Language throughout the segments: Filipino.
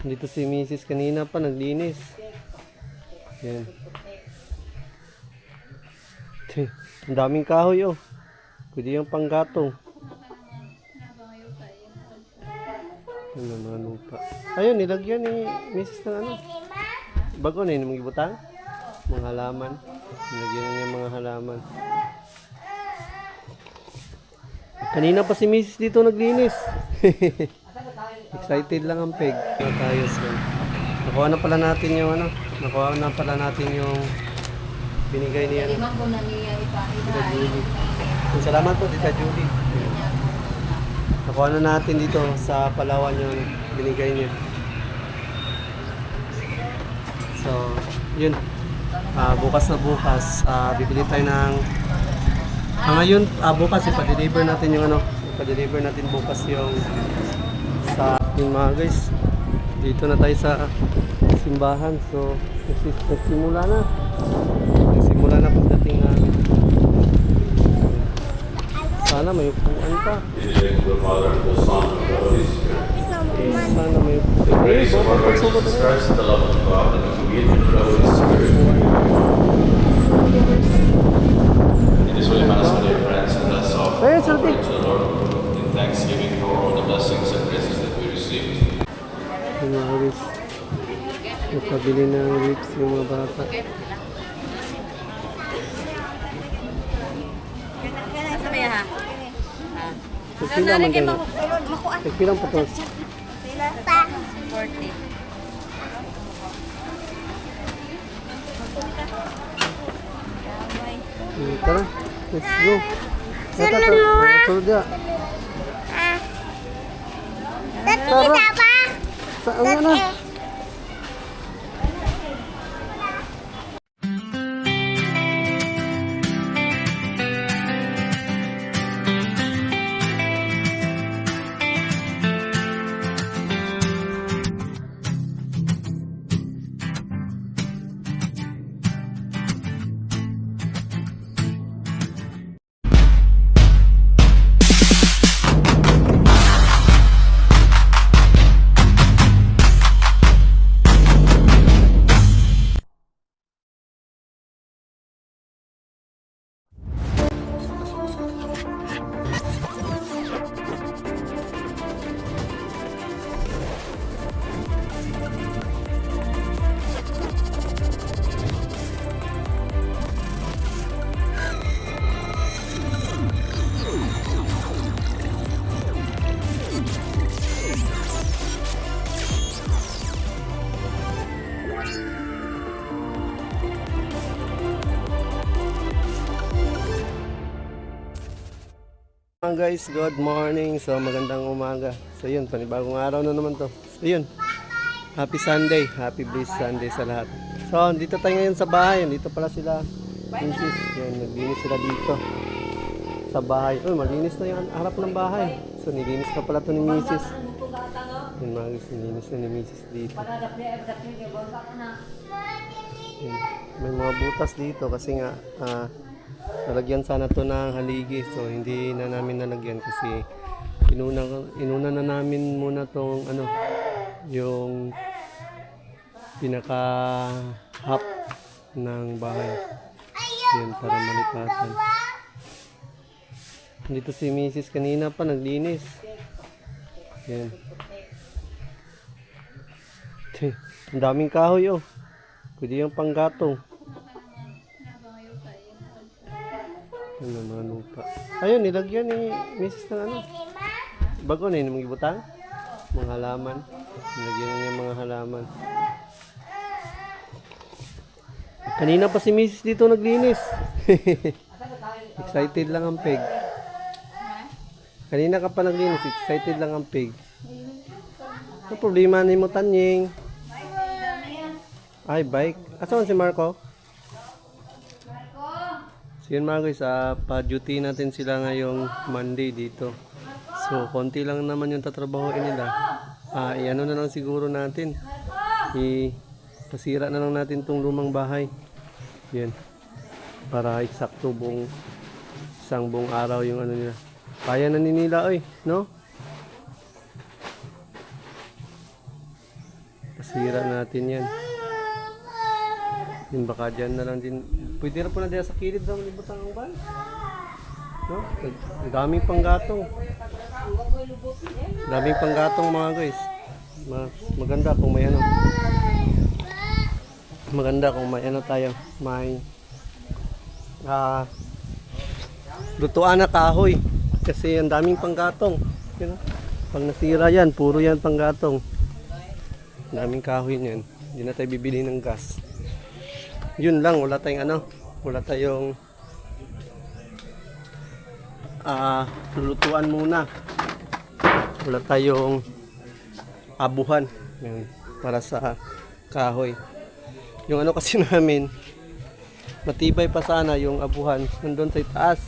Dito si Mrs. kanina pa naglinis. Yan. Ang daming kahoy oh. Pwede yung panggatong. Ano mga lupa. Ayun, nilagyan ni Mrs. ng ano. Bago na yun, mga ibutang. Mga halaman. Nilagyan niya mga halaman. Kanina pa si Mrs. dito naglinis. Excited lang ang peg. Tayo sa. Nakuha na pala natin yung ano. Nakuha na pala natin yung binigay niya. Tita Julie. Salamat po Tita Julie. Nakuha na natin dito sa Palawan yung binigay niya. So, yun. Bukas na bukas, bibili tayo ng ngayon, bukas ipa-deliver natin yung ano, ipa-deliver natin bukas yung sa yung mga guys. Dito na tayo sa simbahan. So, nagsimula na. Nagsimula na pagdating namin. Sana may upuan pa. Sana may upuan. Praise the Lord Jesus Christ, the love of God, and the communion of the Holy Spirit. In this holy mass, my dear friends, and let's offer to the Lord in thanksgiving for all the blessings and graces that we received. Yung mga guys, nakabili ng whips yung mga bata. Tagpilang man kayo. Tagpilang pa to. 40. Tara, let's go. Sunod mo ha? Sunod ya. Tara. Saan nga na? Guys, good morning. So magandang umaga. So yun, panibagong araw na naman to. So yun, happy Sunday, happy blessed Sunday sa lahat. So dito tayo ngayon sa bahay. Dito pala sila Mrs. Yan, naglinis sila dito sa bahay. Oh, malinis na yung harap ng bahay. So nilinis na pala to ni Mrs. Yan mga guys, nilinis na ni Mrs. dito. Yan. May mga butas dito kasi nga nalagyan sana to ng haligi, so hindi na namin nalagyan kasi inuna na namin muna tong ano, yung pinaka half ng bahay. Yan, para malipatan. Dito si Mrs. kanina pa naglinis. Yan. Ang daming kahoy oh. Pwede yung panggatong. Ano mga lupa. Ayun, nilagyan ni Mrs. ng ano. Bago na yun, mga ibutang. Mga halaman. Nilagyan niya mga halaman. Kanina pa si Mrs. dito naglinis. Excited lang ang peg. Kanina ka pa naglinis, excited lang ang peg. Ano problema ni mo, Tanying? Ay, bike. Asan si Marco? So yun mga guys, pa-duty natin sila ngayong Monday dito. So konti lang naman yung tatrabahoin nila. Iano na lang siguro natin. Pasira na lang natin tong lumang bahay. Yan. Para eksakto isang buong araw yung ano nila. Kaya na nila oy, no? Pasira natin yan. Yun baka dyan na lang din. Pwede na po na dyan sa kilid daw libutang ang ban. No? Ang daming panggatong. Daming panggatong mga guys. Maganda kung may ano. Maganda kung may ano tayo. May lutuan na kahoy. Kasi ang daming panggatong. You know? Pag nasira yan, puro yan panggatong. Ang daming kahoy niyan. Hindi na tayo bibili ng gas. Yun lang, wala tayong ano. Wala tayong lulutuan muna. Wala tayong abuhan. Yan, para sa kahoy. Yung ano kasi namin, matibay pa sana yung abuhan nandun sa itaas.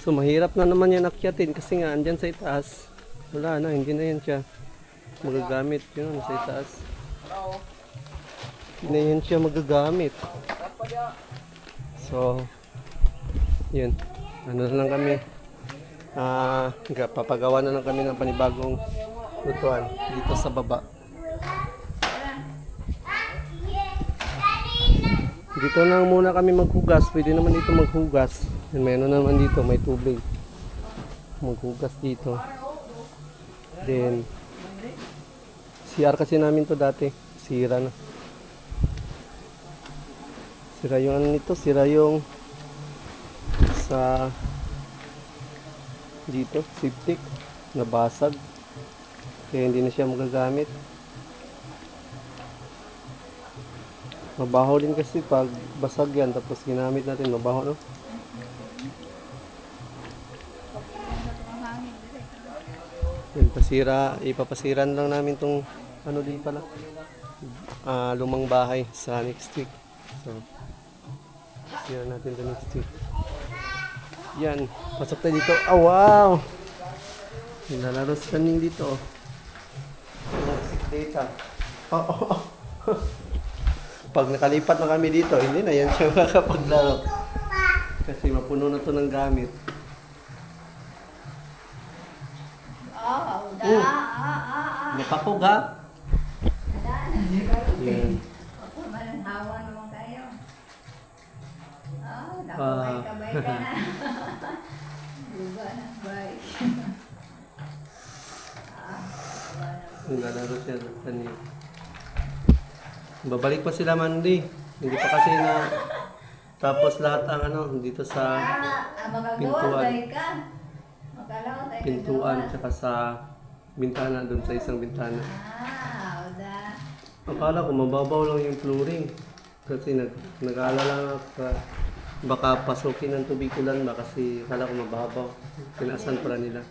So mahirap na naman yan akyatin kasi nga andyan sa itaas. Wala na, hindi na yan siya magagamit. Yun, sa itaas. Hindi na yan siya magagamit. So, yun. Ano na lang kami. Papagawa na lang kami ng panibagong lutuan dito sa baba. Dito na muna kami maghugas. Pwede naman dito maghugas. Meron naman dito, may tubig. Maghugas dito. Then, CR kasi namin to dati. Sira na. Sira yung ano nito. Sira yung sa dito, septic. Nabasag. Kaya hindi na siya magagamit. Mabaho din kasi pag basag yan tapos ginamit natin, mabaho no? Yan, ipapasiran lang namin tong ano din pala, lumang bahay sa next week. So, pasiran natin the next week. Yan, pasok tayo dito. Oh wow! Nilalaro sa kaning dito. Toxic data. Oh. Pag nakalipat na kami dito, hindi na yan siya makapaglaro. Kasi mapuno na to ng gamit. Napapog ha? Yan. Mananhawa naman kayo. Ah. Nakabay ka na. Diba na, bye. Nilalaro siya sa kanil. Babalik pa sila Monday. Hindi pa kasi na tapos lahat ang ano dito sa pintuan. Pintuan tsaka sa bintana, doon sa isang bintana. Akala ko mababaw lang yung flooring. Kasi nag-aalala ako baka pasukin ng tubig ulan ba kasi akala ko mababaw. Pinaasan pala nila.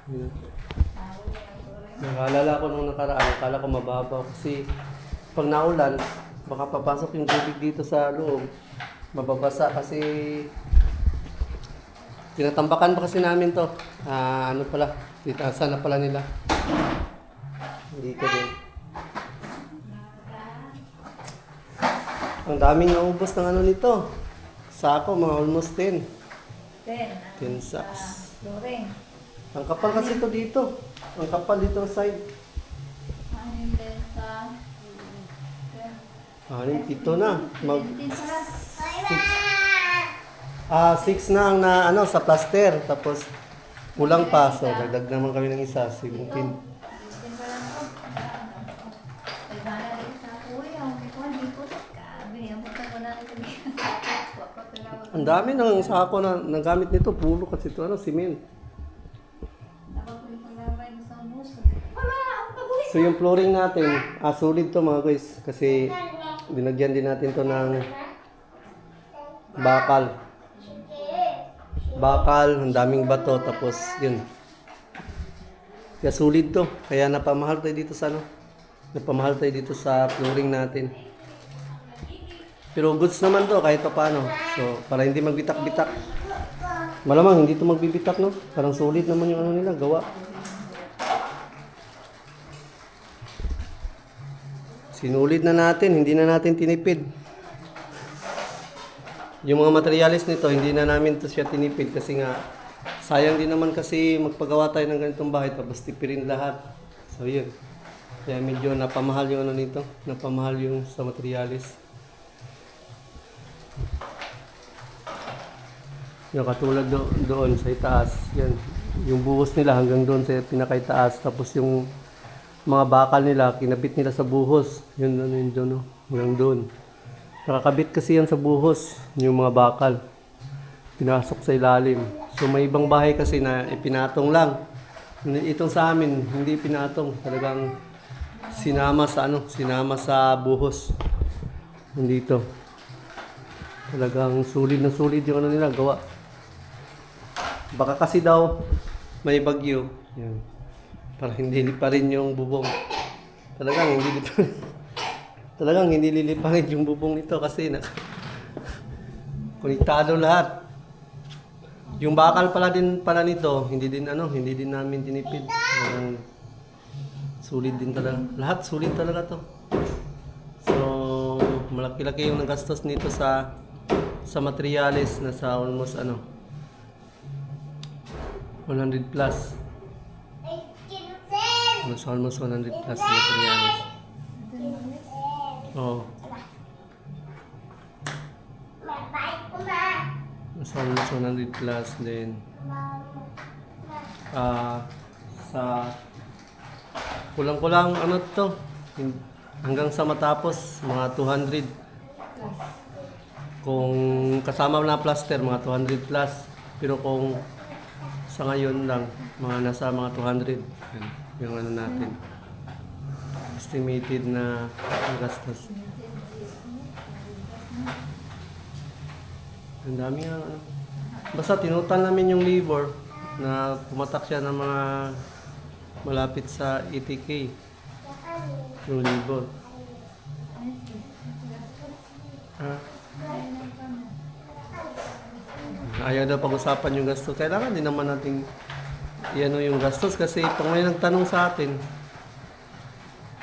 Yeah. Nag-aalala ko nung nakaraan, akala ko mababaw kasi pag naulan, baka papasok yung tubig dito sa loob. Mababasa kasi tinatambakan pa kasi namin to. Ano pala, titaasan na pala nila. Dito din. Ang daming naubos ng ano nito. Sako, mga almost 10. 10 sacks. Ang kapal kasi to dito. Ang kapal dito sa side. Ito na. 6 na ang na, ano, sa plaster. Tapos, kulang pa. So, dagdag naman kami ng isa. 17. Ang dami ng sako na nagamit nito. Pulo kasi ito, ano, cement. So, yung flooring natin, solid to mga guys. Kasi, dinagyan din natin to ng bakal. Ang daming bato, tapos yun. Kaya solid to. Kaya napamahal tayo dito sa ano. Napamahal tayo dito sa flooring natin. Pero goods naman to kahit pa paano. So, para hindi magbitak-bitak. Malamang hindi to magbibitak, no? Parang solid naman yung ano nila, gawa. Sinulid na natin, hindi na natin tinipid. Yung mga materialis nito, hindi na namin to siya tinipid kasi nga sayang din naman kasi magpagawa tayo ng ganitong bahay tapos tipirin lahat. So yun. Kaya medyo napamahal yung ano nito. Napamahal yung sa materialis. Yung katulad doon sa itaas. Yan. Yung buhos nila hanggang doon sa pinakaitaas. Tapos yung mga bakal nila, kinabit nila sa buhos. Yun doon, no? Hanggang doon. Nakakabit kasi yan sa buhos. Yung mga bakal. Pinasok sa ilalim. So may ibang bahay kasi na ipinatong lang. Itong sa amin, hindi pinatong. Talagang sinama sa buhos. Nandito. Talagang sulit na sulit yung ano nila, gawa. Baka kasi daw may bagyo. Yan. Para hindi liparin yung bubong. Talagang hindi liliparin yung bubong nito kasi konektado lahat. Yung bakal pala nito, hindi din namin tinipid. Sulit din talaga. Lahat sulit talaga to. So, malaki-laki yung nagastos nito sa materials na sa almost 100 plus. Almost 100 plus na materials. Oh. Almost 100 plus din. Sa kulang-kulang to. Hanggang sa matapos mga 200. Kung kasama na plaster mga 200 plus. Pero kung sa ngayon lang mga nasa mga 200. Yan, yung ano natin. Estimated na gastos. Ang dami nga. Basta tinutan namin yung labor na pumatak siya ng mga malapit sa 80K. Yung labor. Ayaw daw pag-usapan yung gastos. Kailangan din naman natin iano yung gastos kasi pag may nagtanong sa atin,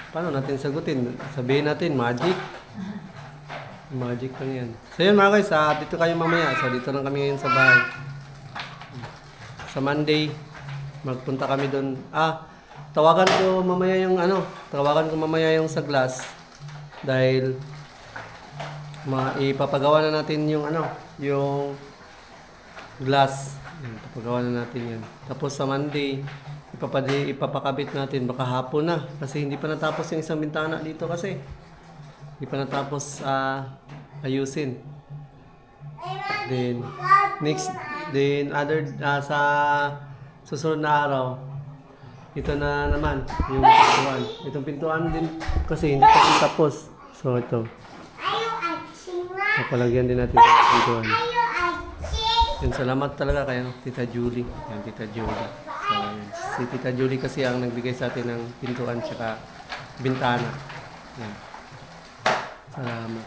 paano natin sagutin? Sabihin natin, magic. Magic lang yan. So yun mga guys, dito kayo mamaya. So dito lang kami ngayon sa bahay. Sa Monday, magpunta kami doon. Tawagan ko mamaya yung sa glass. Dahil ipapagawa na natin yung yung glass. Ipapagawa na natin yan. Tapos sa Monday, ipapakabit natin. Baka hapon na. Kasi hindi pa natapos yung isang bintana dito kasi. Hindi pa natapos ayusin. Then sa susunod na araw, ito na naman yung pintuan. Itong pintuan din kasi hindi pa tapos. So ito. Papalagyan din natin yung pintuan. Yan, salamat talaga kay Tita Julie. Yan, Tita Julie. So, yan. Si Tita Julie kasi ang nagbigay sa atin ng pintuan tsaka bintana. Yan. Salamat.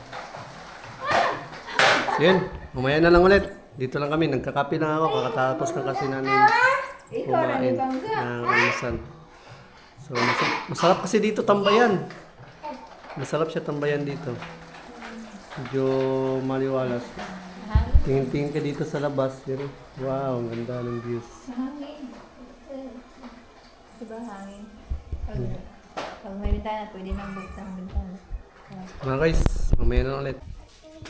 So yun, mamaya na lang ulit. Dito lang kami, nagkakape lang ako. Kakatapos na kasi namin kumain ng almusal. So masarap kasi dito tambayan. Masarap siya tambayan dito. Medyo maliwalas. Tingin-tingin ka dito sa labas. Yun. Wow, ang ganda ng views. Hangin. Diba hangin? Pag may bintana, pwede nang buksan ang bintana. Mga guys, mamaya na ulit.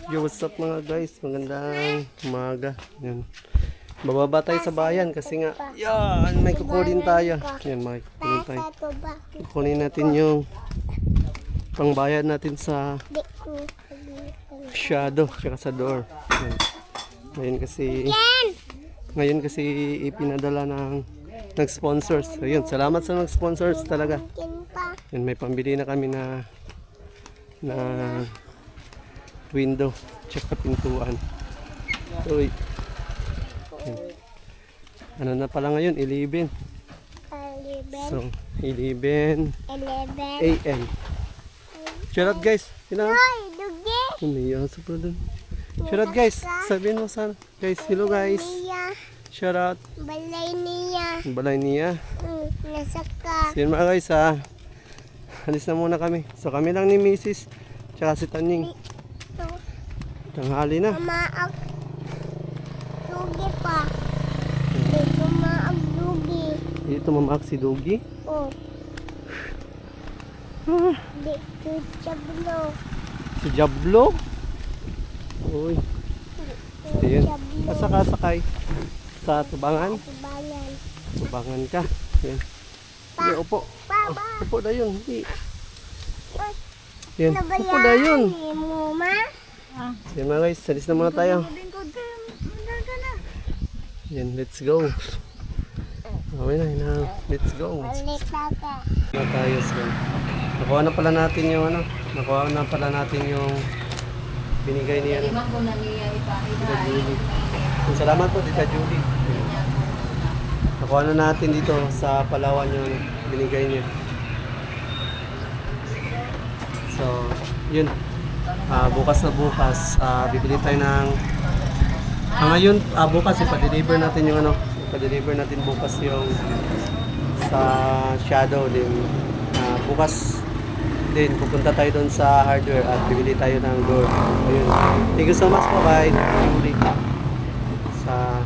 Yo, what's up mga guys? Magandang umaga. Yan. Bababa tayo sa bayan kasi nga, yan, may kukunin tayo. Yan, may kukunin tayo. Kukunin natin yung pangbayad natin sa shadow, tsaka sa door. Yan. Ngayon kasi ipinadala ng nag-sponsors. So yun, salamat sa nag-sponsors talaga. Yan, may pambili na kami na window, tsaka pintuan. So, ano na pala ngayon? 11. So, 11 a.m. Shout out guys. Umiyak sa pa dun. Shout out guys. Sabihin mo sana. Guys, hello guys. Shout out. Balay niya. So yun mga guys alis na muna kami. So kami lang ni Mrs. Tsaka si Tanying. Tanghali na. Dugi pa. Dito maag dugi. Dito mamaak si Dogi. Oh. Dito Diablo. Si Diablo? Uy. Ayun. Kasakasakay. Sa tubangan. Tubangan. Tubangan ka. Yan. Hindi, upo. Baba. Upo na yun. Hindi. Yan. Ano ba Upo na yun. yan? Muma? Yan mga guys. Salis na muna tayo. Yan. Let's go. Okay na. Let's go. Balik tata. Na tayo. So, nakuha na pala natin yung ano. Nakuha na pala natin yung binigay niya. Limang ko na niya ipahilahin. Salamat po, Tita Julie. Nakuha na natin dito sa Palawan yung binigay niya. So, yun. Bukas na bukas, bibili tayo ng... ngayon, bukas, ipa-deliver natin yung ano. Ipa-deliver natin bukas yung sa Shadow din. Bukas din, pupunta tayo doon sa hardware at bibili tayo ng door. Ayun. Thank you so much po kay Julie sa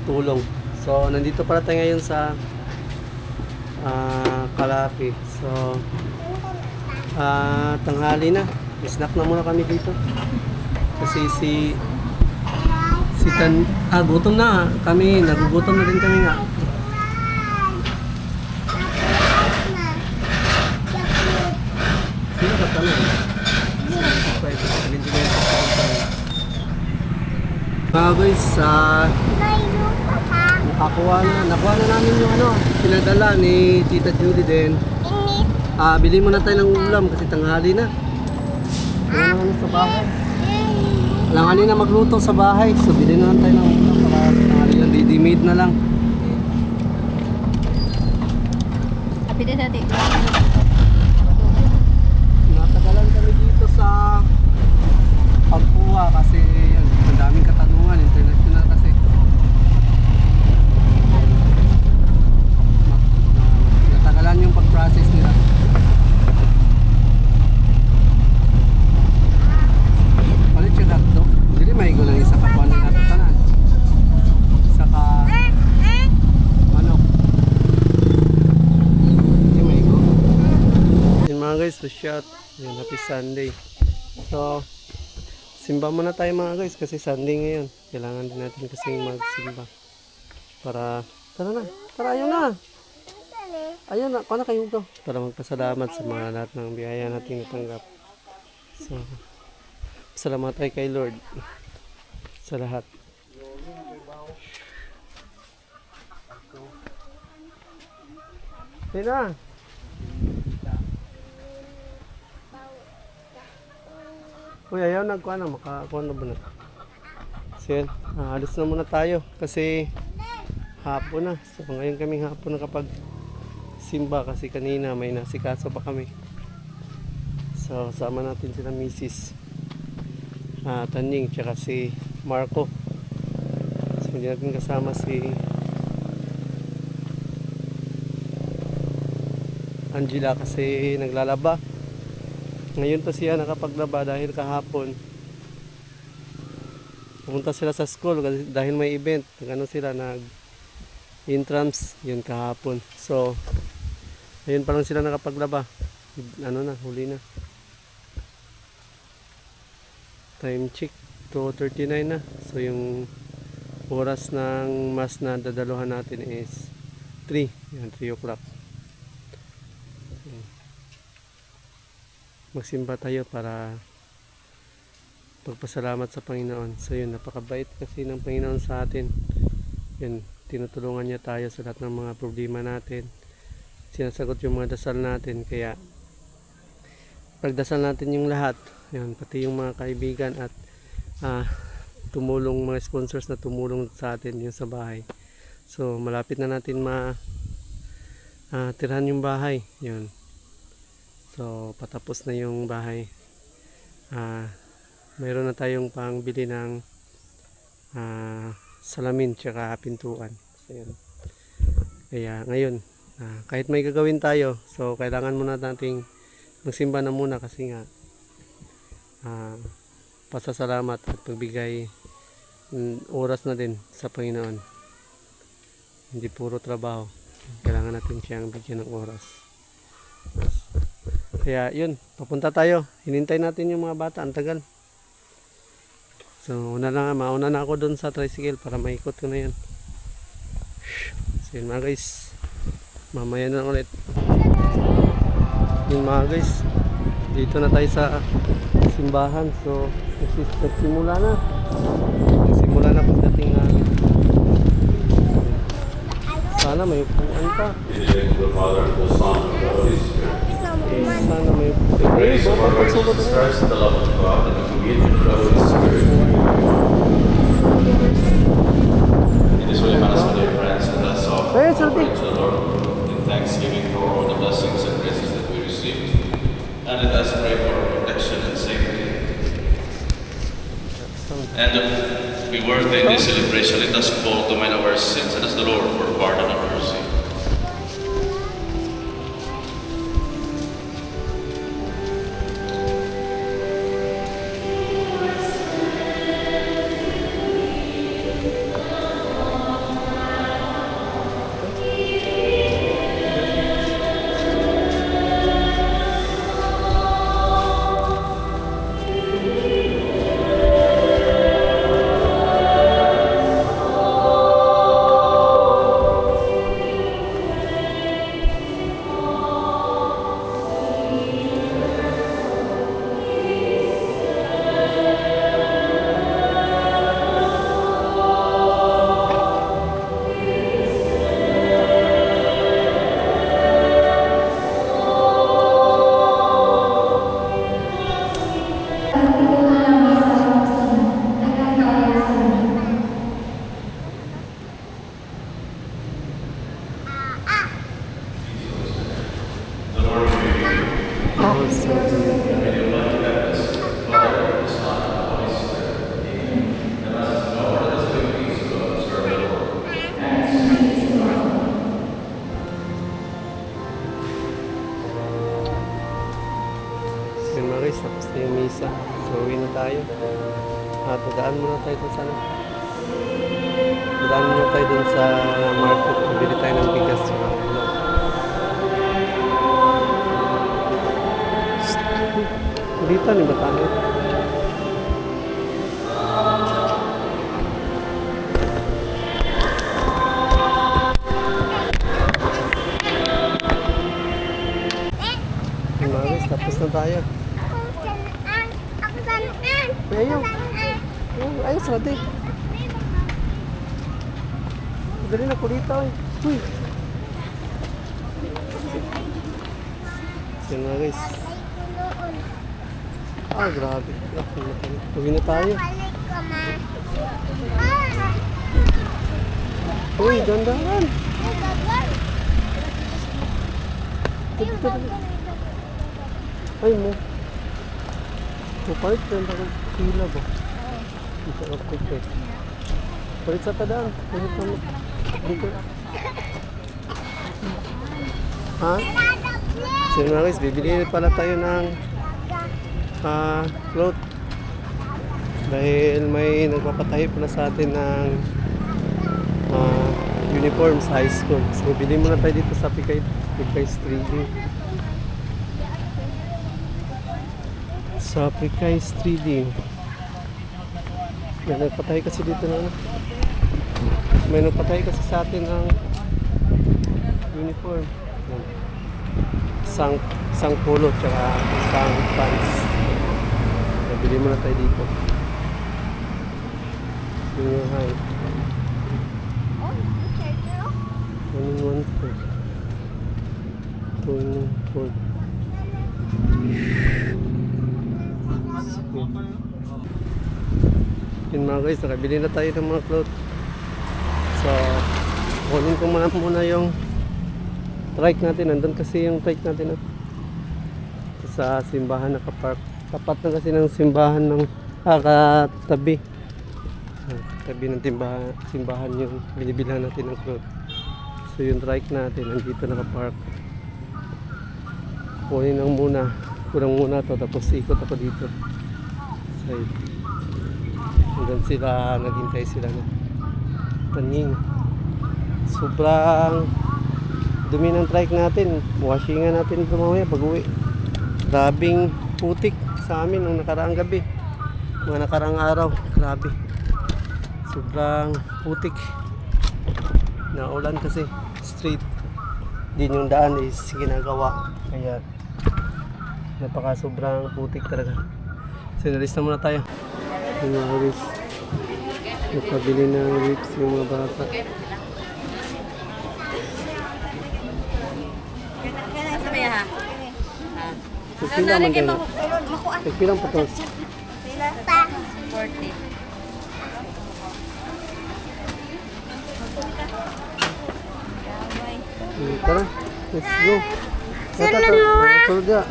tulong. So, nandito pala tayo ngayon sa Calapi. So, tanghali na. Snack na muna kami dito. Kasi si gutom na kami. Nagugutom na din kami nga. Sino ka tanong? Guys, May lupa pa. nakuha na namin yung ano, pinadala ni Tita Julie din. Init. Bili muna tayo ng ulam kasi tanghali na. Wala na ano sa bahay. Alam kanina magluto sa bahay, so bili na lang tayo ng ulam para tanghali yan, ready-made na lang. Happy din natin. Natagalan kami dito sa pagkuha kasi yan, ang daming katanungan, international kasi. Natagalan yung pag-process nila. Palit siya dakdo. Hindi may lang isa ka kuha nila tatanan. Isa ka manok. Hindi may go. Yun mga guys, to shot. Yun, happy Sunday. So, simba muna tayo mga guys kasi Sunday ngayon. Kailangan din natin kasing magsimba. Para, tara na. Tara, ayun na. Ayun na, kuha na kayo to. Para magpasalamat sa mga lahat ng biyaya natin natanggap. So, salamat tayo kay Lord sa lahat. Ayun na. Uy, ayaw nagkuha na. Makakuha na ba na? So yun, alis na muna tayo kasi hapon na. So ngayon kaming hapon na kapag simba kasi kanina may nasikaso pa kami. So sama natin sila Mrs. Taning tsaka si Marco. So hindi natin kasama si Angela kasi naglalaba. Ngayon pa siya nakapaglaba dahil kahapon pumunta sila sa school dahil may event. Nagano sila entrance yun kahapon. So ayun pa lang sila nakapaglaba. Ano na, huli na. Time check 2:39 na. So yung oras ng mas na dadaluhan natin is 3. Yan, 3 o'clock. Magsimba tayo para pagpasalamat sa Panginoon. So yun, napakabait kasi ng Panginoon sa atin. Yun, tinutulungan niya tayo sa lahat ng mga problema natin. Sinasagot yung mga dasal natin. Kaya pagdasal natin yung lahat. Yun, pati yung mga kaibigan at tumulong, mga sponsors na tumulong sa atin yung sa bahay. So malapit na natin tirahan yung bahay. Yun. So patapos na yung bahay. Mayroon na tayong pangbili ng salamin tsaka pintuan. So, yun. Kaya ngayon kahit may gagawin tayo, so kailangan muna nating magsimba na muna kasi nga pasasalamat at pagbigay oras na din sa Panginoon. Hindi puro trabaho. Kailangan natin siyang bigyan ng oras. Kaya yun, papunta tayo. Hinintay natin yung mga bata, ang tagal. So mauna na ako dun sa tricycle para maikot ko na yan. So yun mga guys, mamaya na ulit. Yun mga guys, dito na tayo sa simbahan. So nagsimula na pagdating namin. Sana may upuan pa. In the name of the Father, the Son, and the Holy Spirit. Sana may The grace of our Lord Jesus Christ, the love of God, and the communion of the Holy Spirit. In this Holy Mass, my dear friends, let us offer Hey, our Santi. prayer to the Lord in thanksgiving for all the blessings and graces that we received. And let us pray for protection and safety. And to be worthy in this celebration, let us call to mind our sins and ask the Lord for pardon and mercy. Yun mga guys, tapos na yung misa. So uwi na tayo. At dadaan muna tayo dun sa dadaan muna tayo dun sa market. Bili tayo ng bigas. Dito ni ba tayo? Yun mga guys, tapos na tayo. Ako sanaan. Ayaw. Ayaw, sade. Dali na ko dito eh. Uy. Yan mga guys. Ah, grabe. Uwi na tayo. Balik ko, ma. Uy, dandahan. Ay, gagawin. Dito, dito. Ay mo. Palit ka na pila ba? Dito ako pwede. Palit sa tadaan. Palit ka mo. Dito. Ha? So mga guys, bibili pala tayo ng float. Dahil may nagpapatahi pala sa atin ng uniform sa high school. So bili muna tayo dito sa Pikay's 3D. Sa Pikay's 3D. May nagpatahi kasi dito na may nagpatahi kasi sa atin ng uniform. Isang polo tsaka isang pants. Nabili muna tayo dito. Junior high. One in one four. Two in four. Yun mga guys, nakabili na tayo ng mga clothes. So, kunin ko muna yung trike natin. Nandun kasi yung trike natin sa simbahan nakapark. Tapat na kasi ng simbahan ng katabi. Tabi ng simbahan yung binibilhan natin ng clothes. So yung trike natin nandito nakapark. Kunin lang muna. Kurang muna to tapos ikot ako dito. Side. Hanggang sila naghintay sila na taning. Sobrang dumi ng trike natin. Washingan natin ito mamaya pag uwi. Grabing putik sa amin nung nakaraang gabi. Mga nakaraang araw. Grabe. Sobrang putik. Naulan kasi. Straight. Din yung daan is ginagawa. Kaya napaka sobrang putik talaga. Sinalis na muna tayo. Yung mga rips. Nagpabili ng rips yung mga bata. Pagpilang man tayo. Pagpilang pa to. Pa. 40. Tara. Let's go. Sunod mo ha. Sunod ka.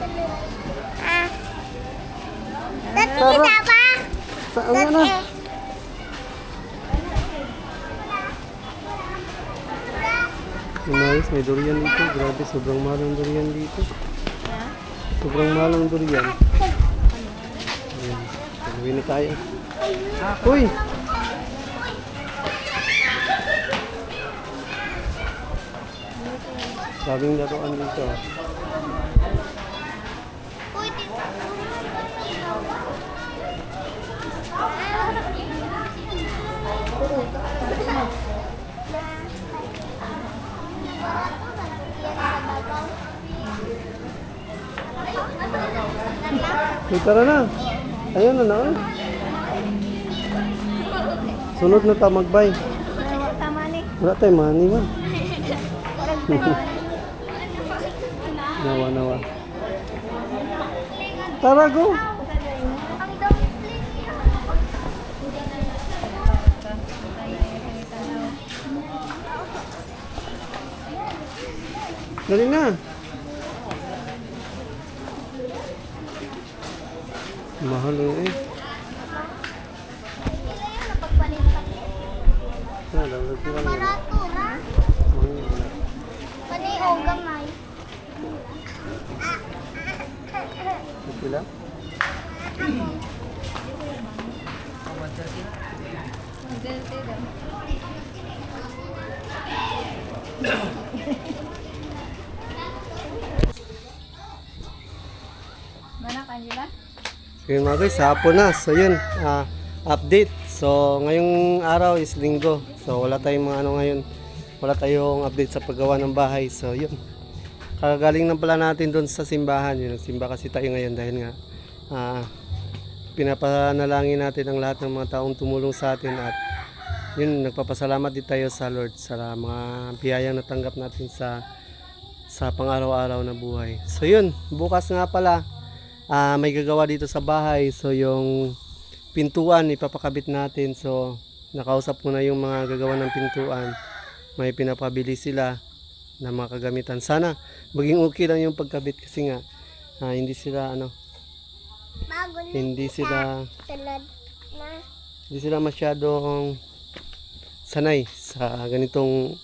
Dati isa pa. Saan nga na? Nice, may durian dito. Grabe, sobrang mahal ang durian dito. Sobrang mahal ang durian. Ayan, gawin na tayo. Uy! Daming laruan dito. Uy, tara na. Ayun na na. Sunod na ta magbay. Tama ni. Wala tayo money man. Nawa. Tara, go. Dali na. Mahal eh. Dapat lang yan. Barato ha. Pati o gamay. Pila? Manak, Angela? So yun mga guys, hapon na. So yun, update. So ngayong araw is linggo. So wala tayong mga ano ngayon. Wala tayong update sa paggawa ng bahay. So yun. Kagagaling na pala natin doon sa simbahan. Yun, nagsimba kasi tayo ngayon dahil nga pinapanalangin natin ang lahat ng mga taong tumulong sa atin at yun, nagpapasalamat din tayo sa Lord sa mga biyayang natanggap natin sa pang-araw-araw na buhay. So yun, bukas nga pala may gagawa dito sa bahay. So yung pintuan ipapakabit natin. So nakausap ko na yung mga gagawa ng pintuan. May pinapabili sila na mga kagamitan. Sana maging okay lang yung pagkabit kasi nga hindi sila Bago na hindi sila sunod na. hindi sila masyadong sanay sa ganitong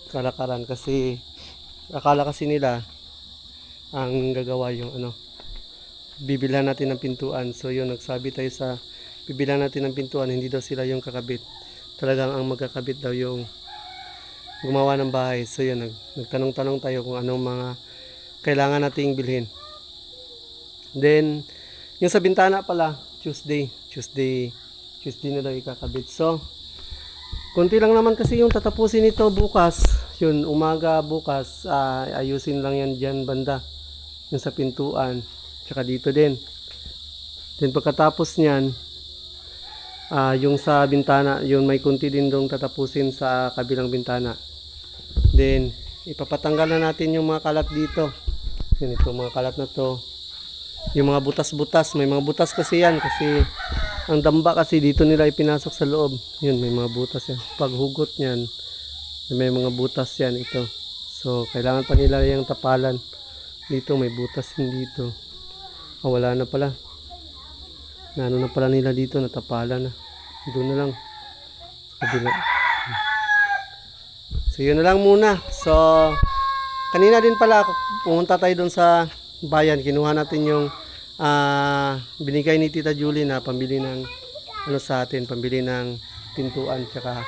kalakaran kasi akala kasi nila ang gagawa yung bibilhan natin ng pintuan. So yun, nagsabi tayo sa bibilhan natin ng pintuan, hindi daw sila yung kakabit. Talagang ang magkakabit daw yung gumawa ng bahay. So yun, nagtanong-tanong tayo kung anong mga kailangan nating bilhin. Then yung sa bintana pala, Tuesday na daw ikakabit. So konti lang naman kasi yung tatapusin nito bukas. Yun, umaga bukas, ayusin lang yan dyan banda. Yung sa pintuan, tsaka dito din. Then pagkatapos nyan, yung sa bintana, yun may kunti din dong tatapusin sa kabilang bintana. Then ipapatanggal na natin yung mga kalat dito. Yun, ito mga kalat na to. Yung mga butas-butas, may mga butas kasi yan kasi ang damba kasi dito nila ipinasok sa loob. Yun, may mga butas yan. Pag hugot niyan, may mga butas yan ito. So, kailangan pa nila yung tapalan. Dito, may butas din dito. Wala na pala. Naano na pala nila dito, natapalan na. Doon na lang. Kabila. So, yun na lang muna. So, kanina din pala, pumunta tayo doon sa bayan. Kinuha natin yung binigay ni Tita Julie na pambili ng sa atin, pambili ng pintuan tsaka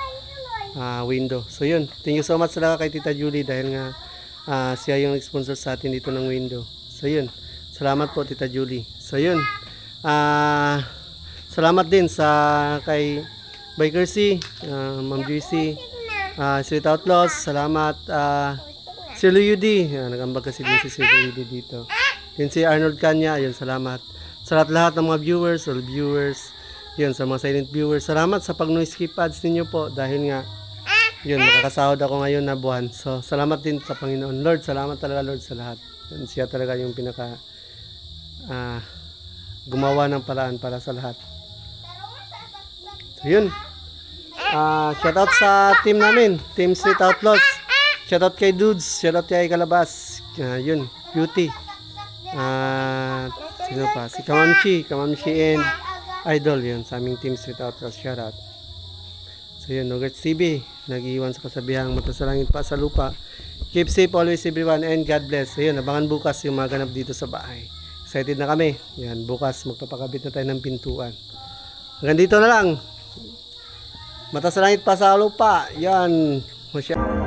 window. So yun, thank you so much talaga kay Tita Julie dahil nga siya yung nag-sponsor sa atin dito ng window. So yun, Salamat po, Tita Julie. So, yun. Salamat din sa kay Biker C, Ma'am Juicy, Sweet Outlaws. Salamat. Si Luyudi. Nagambag kasi din si Luyudi dito. Yun si Arnold Kanya. Yun, salamat. Sa lahat ng mga viewers, all viewers. Yun, sa mga silent viewers. Salamat sa pag-noise skip ads ninyo po. Dahil nga, yun, makakasahod ako ngayon na buwan. So, salamat din sa Panginoon. Lord, salamat talaga, Lord, sa lahat. Yan, siya talaga yung pinaka gumawa ng paraan para sa lahat. So, yun. Shoutout sa team namin, Team Street Outlaws. Shoutout kay Dudes, shoutout kay Kalabas. Yun, Beauty. Sino pa? Si Kamamshi and Idol, yun, sa aming Team Street Outlaws. Shoutout. So yun, Nuggets TV, nag-iwan sa kasabihang matasalangin pa sa lupa. Keep safe always everyone and God bless. So yun, abangan bukas yung mga ganap dito sa bahay. Excited na kami. Yan, bukas magpapakabit na tayo ng pintuan. Hanggang dito na lang. Matasalangit pa sa lupa. Yan. Masya.